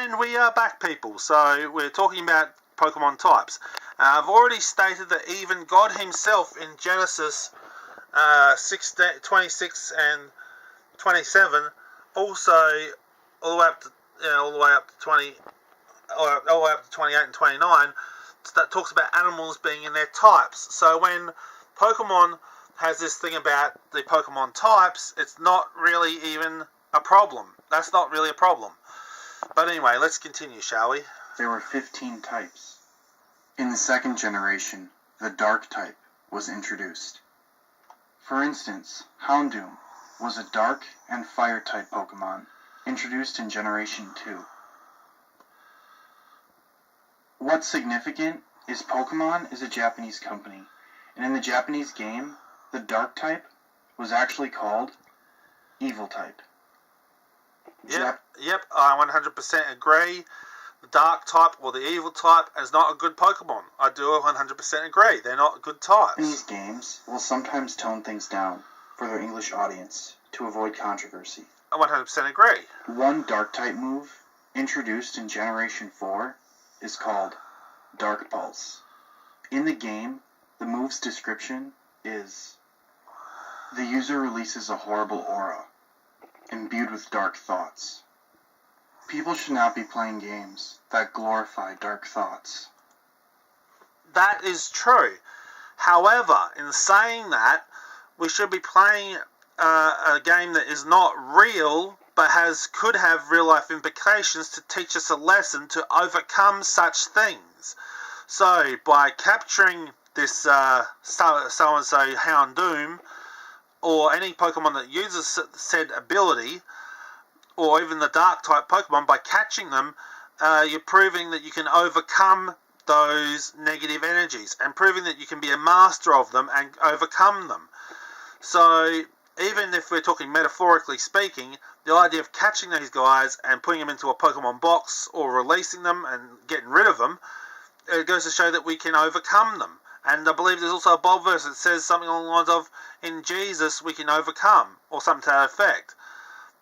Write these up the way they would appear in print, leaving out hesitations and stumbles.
And we are back, people. So we're talking about Pokemon types. I've already stated that even God himself in Genesis 26 and 27, also all the way up to 20, or all the way up to 28 and 29, that talks about animals being in their types. So when Pokemon has this thing about the Pokemon types, it's not really even a problem. That's not really a problem. But anyway, let's continue, shall we? There were 15 types. In the second generation, the Dark type was introduced. For instance, Houndoom was a Dark and Fire type Pokemon, introduced in Generation 2. What's significant is Pokemon is a Japanese company, and in the Japanese game, the Dark type was actually called Evil type. Yep, I 100% agree. The Dark type or the Evil type is not a good Pokemon. I do 100% agree. They're not good types. Japanese games will sometimes tone things down for their English audience to avoid controversy. I 100% agree. One Dark type move introduced in Generation 4 is called Dark Pulse. In the game, the move's description is: the user releases a horrible aura, imbued with dark thoughts. People should not be playing games that glorify dark thoughts. That is true. However, in saying that, we should be playing a game that is not real, but could have real life implications to teach us a lesson to overcome such things. So, by capturing this so-and-so Houndoom, or any Pokemon that uses said ability, or even the Dark type Pokemon, by catching them, you're proving that you can overcome those negative energies, and proving that you can be a master of them and overcome them. So, even if we're talking metaphorically speaking, the idea of catching these guys and putting them into a Pokemon box, or releasing them and getting rid of them, it goes to show that we can overcome them. And I believe there's also a Bible verse that says something along the lines of, in Jesus we can overcome, or something to that effect.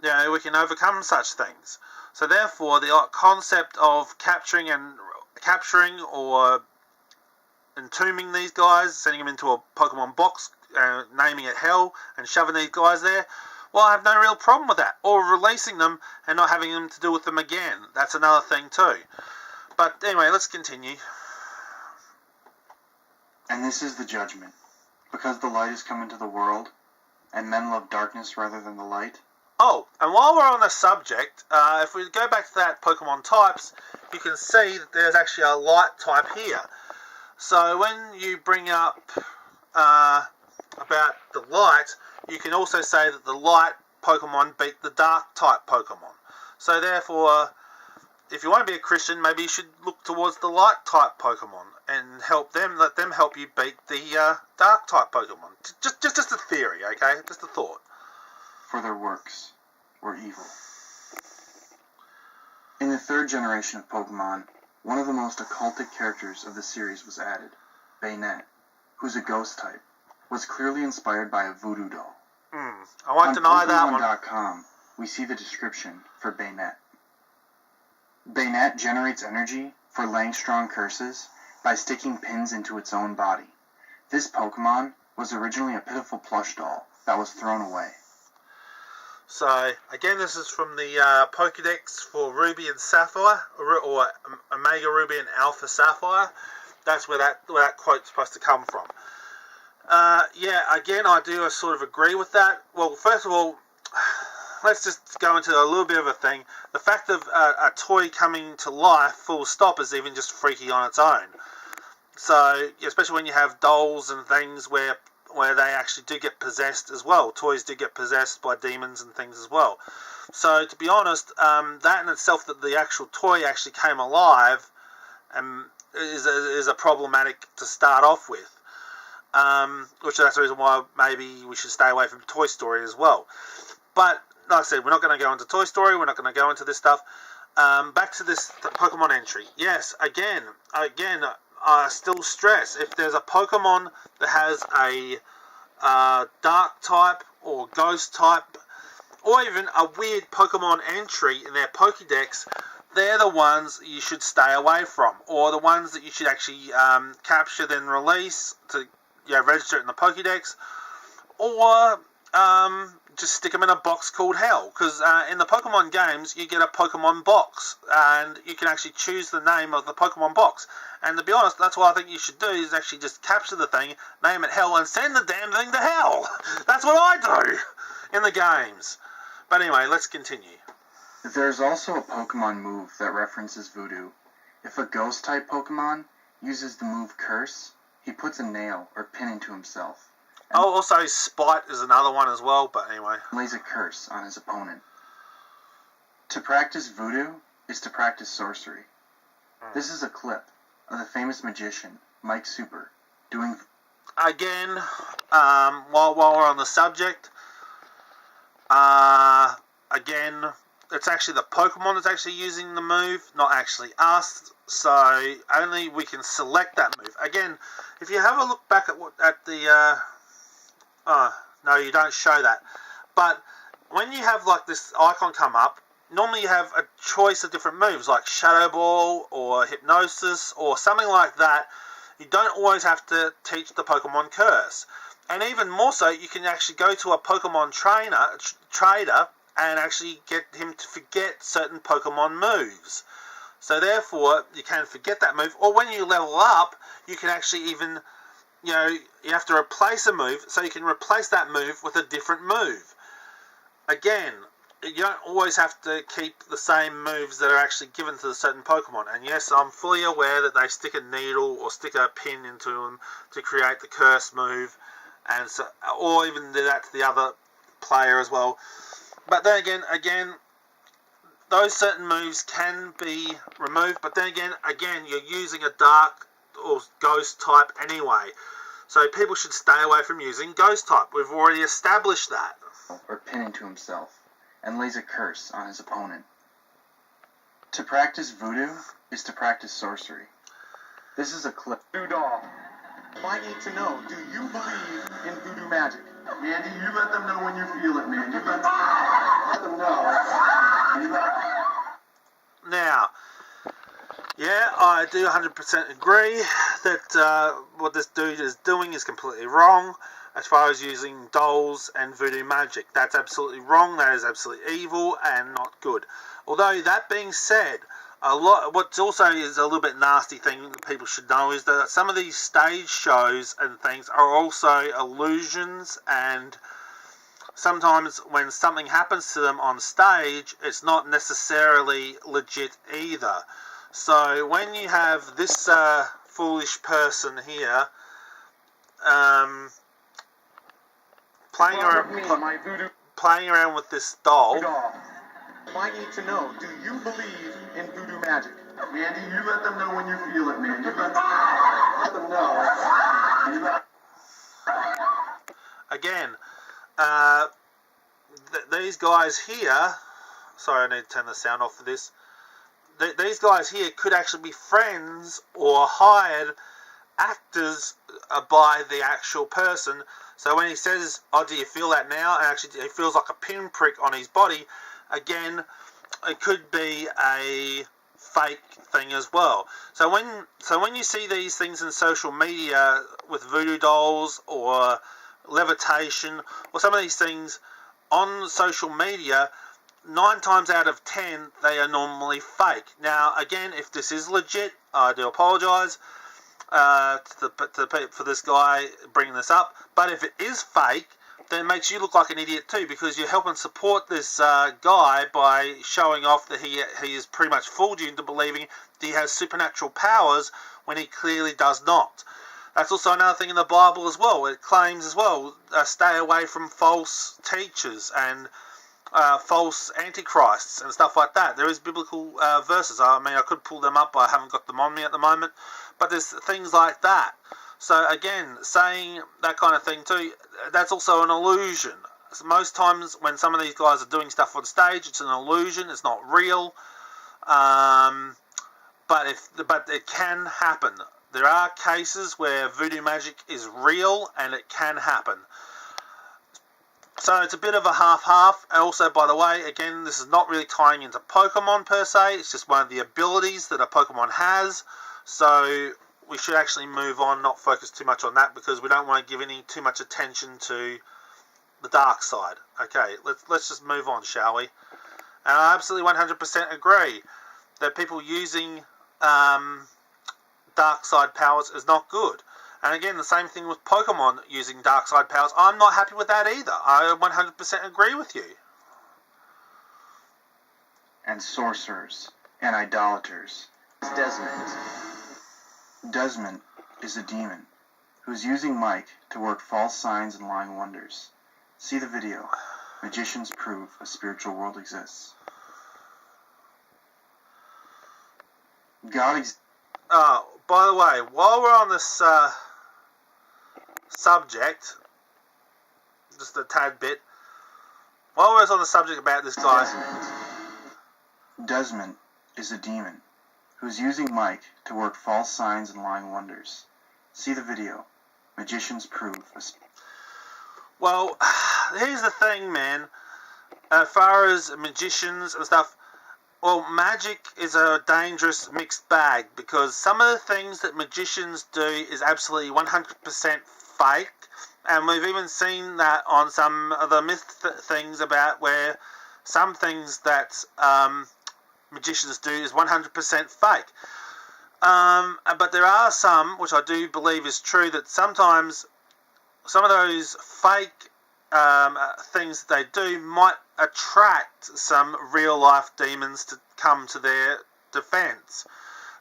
You know, we can overcome such things. So therefore, the concept of capturing or entombing these guys, sending them into a Pokemon box, naming it Hell, and shoving these guys there, well, I have no real problem with that. Or releasing them and not having them to do with them again. That's another thing too. But anyway, let's continue. And this is the judgment. Because the light has come into the world, and men love darkness rather than the light. Oh, and while we're on the subject, if we go back to that Pokemon types, you can see that there's actually a light type here. So when you bring up about the light, you can also say that the light Pokemon beat the Dark type Pokemon. So therefore, if you want to be a Christian, maybe you should look towards the light type Pokemon and let them help you beat the Dark type Pokemon. Just a theory, okay? Just a thought. For their works were evil. In the third generation of Pokemon, one of the most occultic characters of the series was added. Baynet, who's a ghost type, was clearly inspired by a voodoo doll. I won't deny that one. On Pokemon.com, we see the description for Baynet. Baynet generates energy for laying strong curses by sticking pins into its own body. This Pokemon was originally a pitiful plush doll that was thrown away. So, again, this is from the Pokédex for Ruby and Sapphire, or Omega Ruby and Alpha Sapphire. That's where that quote's supposed to come from. Yeah, again, I do sort of agree with that. Well, first of all, let's just go into a little bit of a thing. The fact of a toy coming to life, full stop, is even just freaky on its own. So, especially when you have dolls and things where they actually do get possessed as well. Toys do get possessed by demons and things as well. So, to be honest, that in itself, that the actual toy actually came alive, is a problematic to start off with. Which that's the reason why maybe we should stay away from Toy Story as well. But like I said, we're not going to go into Toy Story. We're not going to go into this stuff. Back to this Pokemon entry. Yes, again, I still stress, if there's a Pokemon that has a Dark type or Ghost type, or even a weird Pokemon entry in their Pokédex, they're the ones you should stay away from, or the ones that you should actually capture, then release to register it in the Pokédex, or just stick them in a box called Hell. Because in the Pokemon games, you get a Pokemon box, and you can actually choose the name of the Pokemon box. And to be honest, that's what I think you should do, is actually just capture the thing, name it Hell, and send the damn thing to Hell. That's what I do in the games. But anyway, let's continue. There's also a Pokemon move that references voodoo. If a Ghost-type Pokemon uses the move Curse, he puts a nail or pin into himself. Oh, also Spite is another one as well, but anyway. Lays a curse on his opponent. To practice voodoo is to practice sorcery. This is a clip of the famous magician, Mike Super, doing... Again, while we're on the subject, again, it's actually the Pokemon that's actually using the move, not actually us, so only we can select that move. Again, if you have a look back at the... no, you don't show that. But when you have like this icon come up, normally you have a choice of different moves like Shadow Ball or Hypnosis or something like that. You don't always have to teach the Pokemon Curse. And even more so, you can actually go to a Pokemon trader and actually get him to forget certain Pokemon moves. So therefore, you can forget that move. Or when you level up, you can actually even... you have to replace a move, so you can replace that move with a different move. Again, you don't always have to keep the same moves that are actually given to the certain Pokemon. And yes, I'm fully aware that they stick a needle or stick a pin into them to create the curse move, and so, or even do that to the other player as well. But then again, those certain moves can be removed. But then again, you're using a dark or ghost type anyway, so people should stay away from using ghost type. We've already established that. Or pin into himself and lays a curse on his opponent. To practice voodoo is to practice sorcery. This is a clip. Voodoo doll. I need to know, do you believe in voodoo magic? Mandy, you let them know when you feel it, man. You let them know. Now, yeah, I do 100% agree that what this dude is doing is completely wrong as far as using dolls and voodoo magic. That's absolutely wrong, that is absolutely evil and not good. Although, that being said, what's also is a little bit nasty thing that people should know is that some of these stage shows and things are also illusions, and sometimes when something happens to them on stage, it's not necessarily legit either. So when you have this foolish person here playing around with this doll. I need to know, do you believe in voodoo magic? Mandy, you let them know when you feel it, man. You let them know. Again, these guys here... Sorry, I need to turn the sound off for this. These guys here could actually be friends or hired actors by the actual person. So when he says, "Oh, do you feel that now?" and actually he feels like a pinprick on his body, again, it could be a fake thing as well. So when you see these things in social media with voodoo dolls or levitation or some of these things on social media, 9 times out of 10 they are normally fake. Now again, if this is legit, I do apologise for this guy bringing this up, but if it is fake, then it makes you look like an idiot too, because you're helping support this guy by showing off that he has pretty much fooled you into believing that he has supernatural powers when he clearly does not. That's also another thing in the Bible as well. It claims as well, stay away from false teachers and false antichrists and stuff like that. There is biblical verses. I mean, I could pull them up, but I haven't got them on me at the moment. But there's things like that. So again, saying that kind of thing too, that's also an illusion. So most times when some of these guys are doing stuff on stage, it's an illusion, it's not real. But it can happen. There are cases where voodoo magic is real and it can happen. So it's a bit of a half-half. And also, by the way, again, this is not really tying into Pokemon per se. It's just one of the abilities that a Pokemon has. So we should actually move on, not focus too much on that, because we don't want to give too much attention to the dark side. Okay, let's just move on, shall we? And I absolutely 100% agree that people using dark side powers is not good. And again, the same thing with Pokemon using dark side powers. I'm not happy with that either. I 100% agree with you. And sorcerers and idolaters. Desmond. Desmond is a demon who is using Mike to work false signs and lying wonders. See the video. Magicians prove a spiritual world exists. By the way, while we're on this subject, just a tad bit, while we're on the subject about this guy... Desmond is a demon who is using Mike to work false signs and lying wonders. See the video. Magicians prove a... Well, here's the thing, man. As far as magicians and stuff, well, magic is a dangerous mixed bag, because some of the things that magicians do is absolutely 100% fake, and we've even seen that on some of the myth things about where some things that magicians do is 100% fake. But there are some, which I do believe is true, that sometimes some of those fake things that they do might attract some real life demons to come to their defense.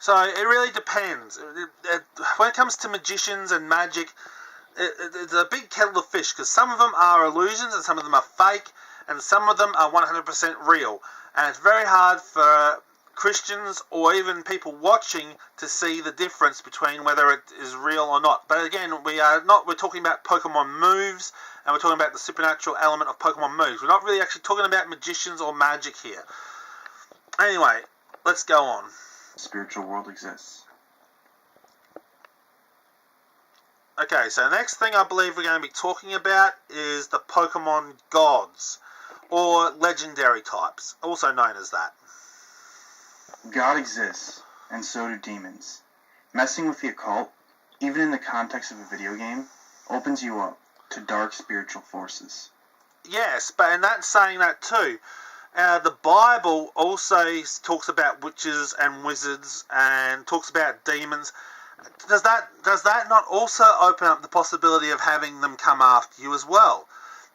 So it really depends. When it comes to magicians and magic, it's a big kettle of fish, because some of them are illusions and some of them are fake and some of them are 100% real. And it's very hard for Christians or even people watching to see the difference between whether it is real or not. But again, we're talking about Pokemon moves, and we're talking about the supernatural element of Pokemon moves. We're not really actually talking about magicians or magic here. Anyway, let's go on. Spiritual world exists. Okay, so the next thing I believe we're going to be talking about is the Pokemon gods, or legendary types, also known as that. God exists, and so do demons. Messing with the occult, even in the context of a video game, opens you up to dark spiritual forces. Yes, but in that saying that too, the Bible also talks about witches and wizards and talks about demons. Does that not also open up the possibility of having them come after you as well?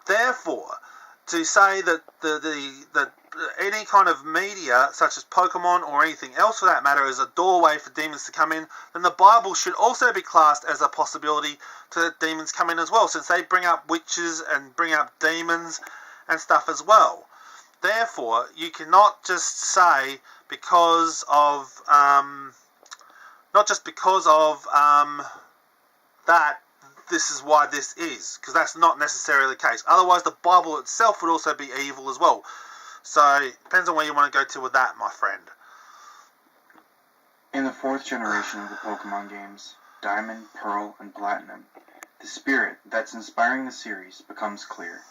Therefore, to say that that any kind of media, such as Pokemon or anything else for that matter, is a doorway for demons to come in, then the Bible should also be classed as a possibility to demons come in as well, since they bring up witches and bring up demons and stuff as well. Therefore, you cannot just say because of not just because of that this is why this is, because that's not necessarily the case. Otherwise, the Bible itself would also be evil as well. So, it depends on where you want to go to with that, my friend. In the fourth generation of the Pokemon games, Diamond, Pearl, and Platinum, the spirit that's inspiring the series becomes clear.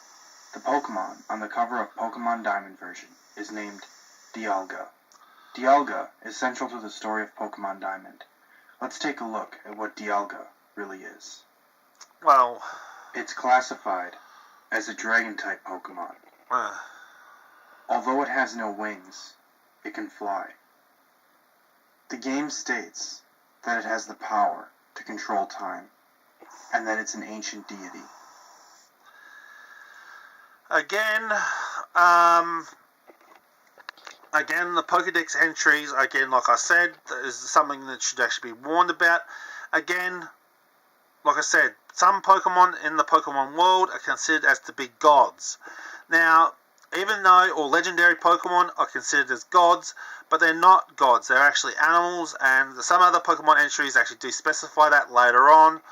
The Pokemon on the cover of Pokemon Diamond version is named Dialga. Dialga is central to the story of Pokemon Diamond. Let's take a look at what Dialga really is. Well, it's classified as a Dragon-type Pokemon. Although it has no wings, it can fly. The game states that it has the power to control time, and that it's an ancient deity. Again, the Pokédex entries, again, like I said, is something that should actually be warned about. Again, like I said, some Pokemon in the Pokemon world are considered as to be gods. Now, even though all legendary Pokemon are considered as gods, but they're not gods, they're actually animals, and some other Pokemon entries actually do specify that later on.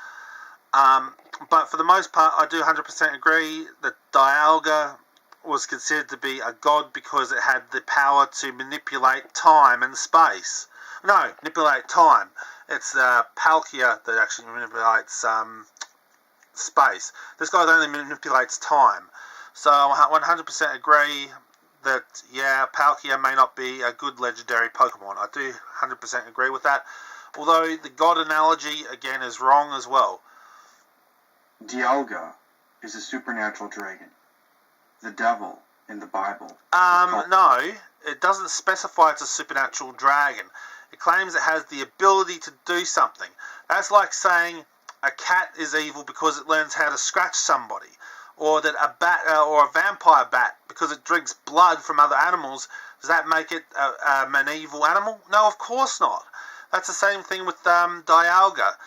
But for the most part, I do 100% agree that Dialga was considered to be a god because it had the power to manipulate time and space. No, manipulate time. It's Palkia that actually manipulates space. This guy only manipulates time. So I 100% agree that, yeah, Palkia may not be a good legendary Pokemon. I do 100% agree with that. Although the god analogy, again, is wrong as well. Dialga is a supernatural dragon. The devil in the Bible. No, it doesn't specify it's a supernatural dragon. It claims it has the ability to do something. That's like saying a cat is evil because it learns how to scratch somebody. Or that a bat or a vampire bat, because it drinks blood from other animals, does that make it an evil animal? No, of course not. That's the same thing with Dialga.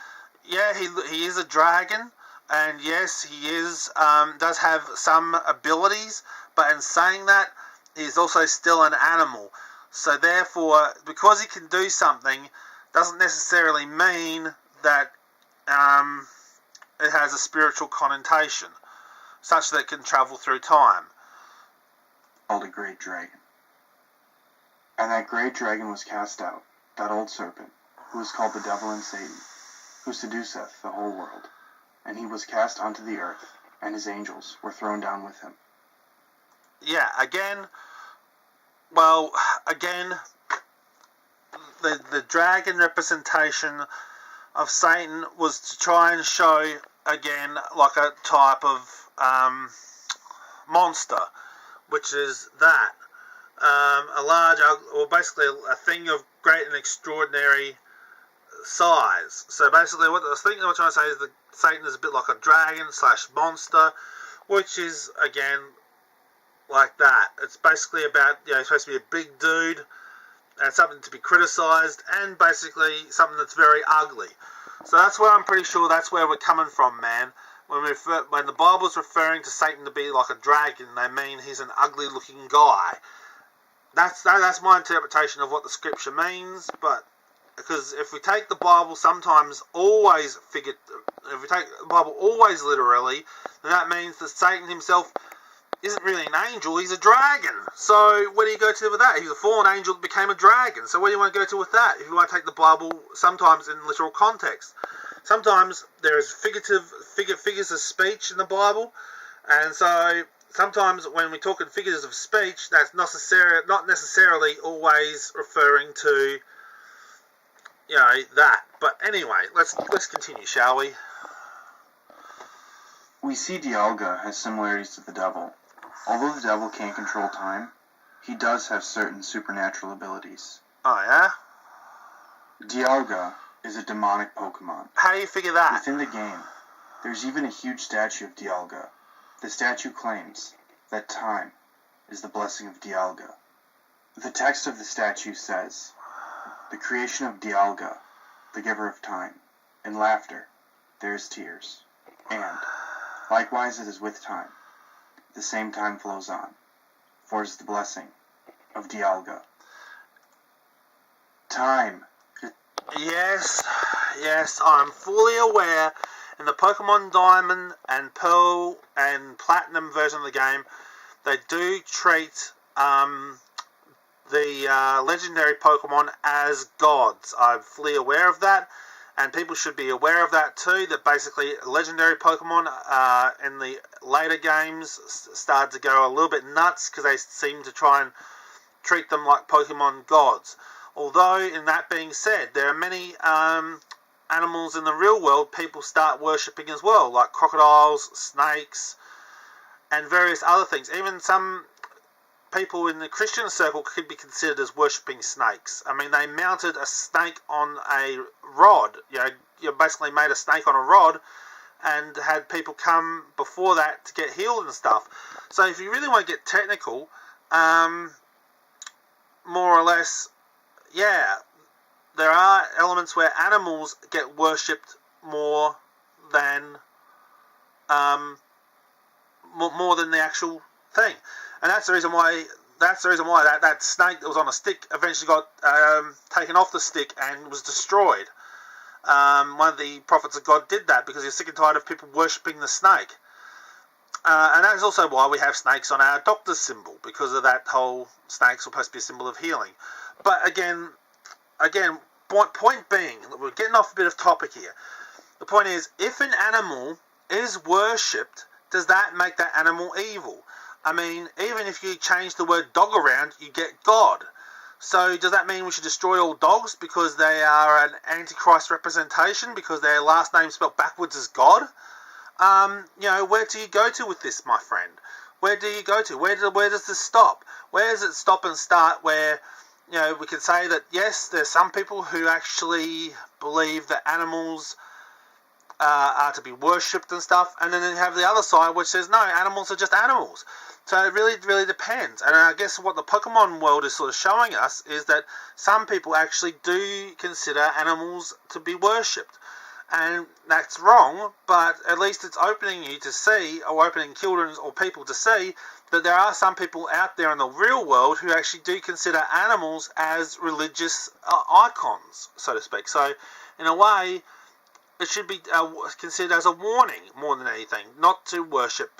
Yeah, he is a dragon, and yes, he is does have some abilities, but in saying that, he's also still an animal. So therefore, because he can do something, doesn't necessarily mean that it has a spiritual connotation, such that it can travel through time. Called a great dragon. And that great dragon was cast out, that old serpent, who is called the devil and Satan, who seduceth the whole world. And he was cast onto the earth, and his angels were thrown down with him. Yeah, again, the dragon representation of Satan was to try and show, again, like a type of monster, which is that a large, or basically a thing of great and extraordinary size. So basically, what I'm trying to say is that Satan is a bit like a dragon / monster, which is again like that. It's basically about, he's supposed to be a big dude and something to be criticised, and basically something that's very ugly. So that's where I'm pretty sure that's where we're coming from, man. When the Bible's referring to Satan to be like a dragon, they mean he's an ugly-looking guy. That's my interpretation of what the scripture means. But because if we take the Bible always literally, then that means that Satan himself isn't really an angel, he's a dragon. So where do you go to with that? He's a fallen angel that became a dragon. So where do you want to go to with that? If you want to take the Bible sometimes in literal context. Sometimes there is figures of speech in the Bible, and so sometimes when we talk in figures of speech, that's not necessarily always referring to that. But anyway, let's continue, shall we? We see Dialga has similarities to the devil. Although the devil can't control time, he does have certain supernatural abilities. Oh yeah? Dialga is a demonic Pokemon. How do you figure that? Within the game, there's even a huge statue of Dialga. The statue claims that time is the blessing of Dialga. The text of the statue says, "The creation of Dialga, the giver of time. In laughter, there is tears. And, likewise it is with time. The same time flows on, for it is the blessing of Dialga." Time. Yes, I'm fully aware. In the Pokemon Diamond and Pearl and Platinum version of the game, they do treat the legendary Pokemon as gods. I'm fully aware of that, and people should be aware of that too, that basically legendary Pokemon in the later games started to go a little bit nuts because they seem to try and treat them like Pokemon gods. Although, in that being said, there are many animals in the real world people start worshipping as well, like crocodiles, snakes, and various other things. Even some people in the Christian circle could be considered as worshipping snakes. I mean, they mounted a snake on a rod. You basically made a snake on a rod and had people come before that to get healed and stuff. So if you really want to get technical, more or less, there are elements where animals get worshipped more than the actual thing, and that's the reason why that snake that was on a stick eventually got taken off the stick and was destroyed. One of the prophets of God did that because he was sick and tired of people worshipping the snake, and that's also why we have snakes on our doctor's symbol, because of that whole snake's supposed to be a symbol of healing. But again, point being, we're getting off a bit of topic here. The point is, if an animal is worshipped, does that make that animal evil? I mean, even if you change the word dog around, you get God. So does that mean we should destroy all dogs because they are an Antichrist representation, because their last name spelled backwards is God? Where do you go to with this, my friend? Where do you go to? Where does this stop? Where does it stop and start where, we could say that, yes, there's some people who actually believe that animals are to be worshipped and stuff, and then you have the other side which says, no, animals are just animals. So it really, really depends. And I guess what the Pokemon world is sort of showing us is that some people actually do consider animals to be worshipped. And that's wrong, but at least it's opening you to see, or opening children or people to see, that there are some people out there in the real world who actually do consider animals as religious icons, so to speak. So, in a way, it should be considered as a warning more than anything, not to worship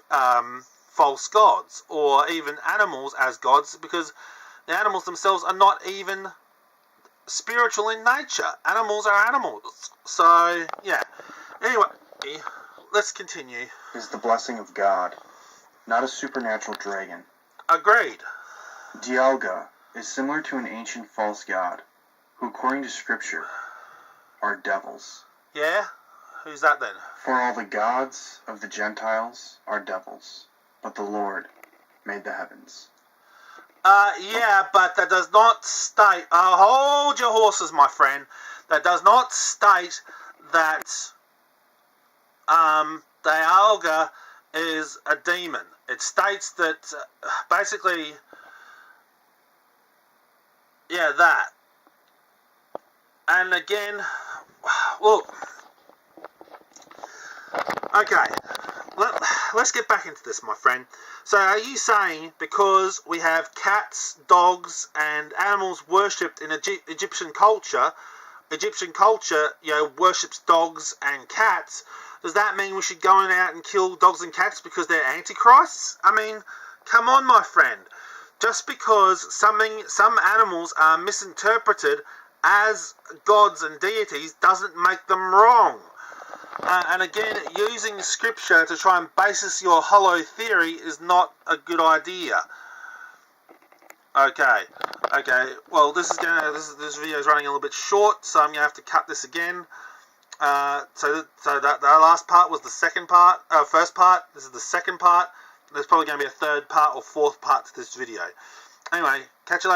false gods, or even animals as gods, because the animals themselves are not even spiritual in nature. Animals are animals. So, yeah. Anyway, let's continue. Is the blessing of God, not a supernatural dragon. Agreed. Dialga is similar to an ancient false god, who according to scripture are devils. Yeah? Who's that then? For all the gods of the Gentiles are devils, but the Lord made the heavens. Yeah, but that does not state... hold your horses, my friend. That does not state that Dialga is a demon. It states that, basically... yeah, that. And again... look... okay, let's get back into this, my friend. So are you saying because we have cats, dogs, and animals worshipped in Egyptian culture, worships dogs and cats, does that mean we should go out and kill dogs and cats because they're antichrists? I mean, come on, my friend. Just because some animals are misinterpreted as gods and deities doesn't make them wrong. And again, using scripture to try and basis your hollow theory is not a good idea. Okay. Well, this video is running a little bit short, so I'm gonna have to cut this again. So that last part was the first part. This is the second part. There's probably going to be a third part or fourth part to this video. Anyway, catch you later.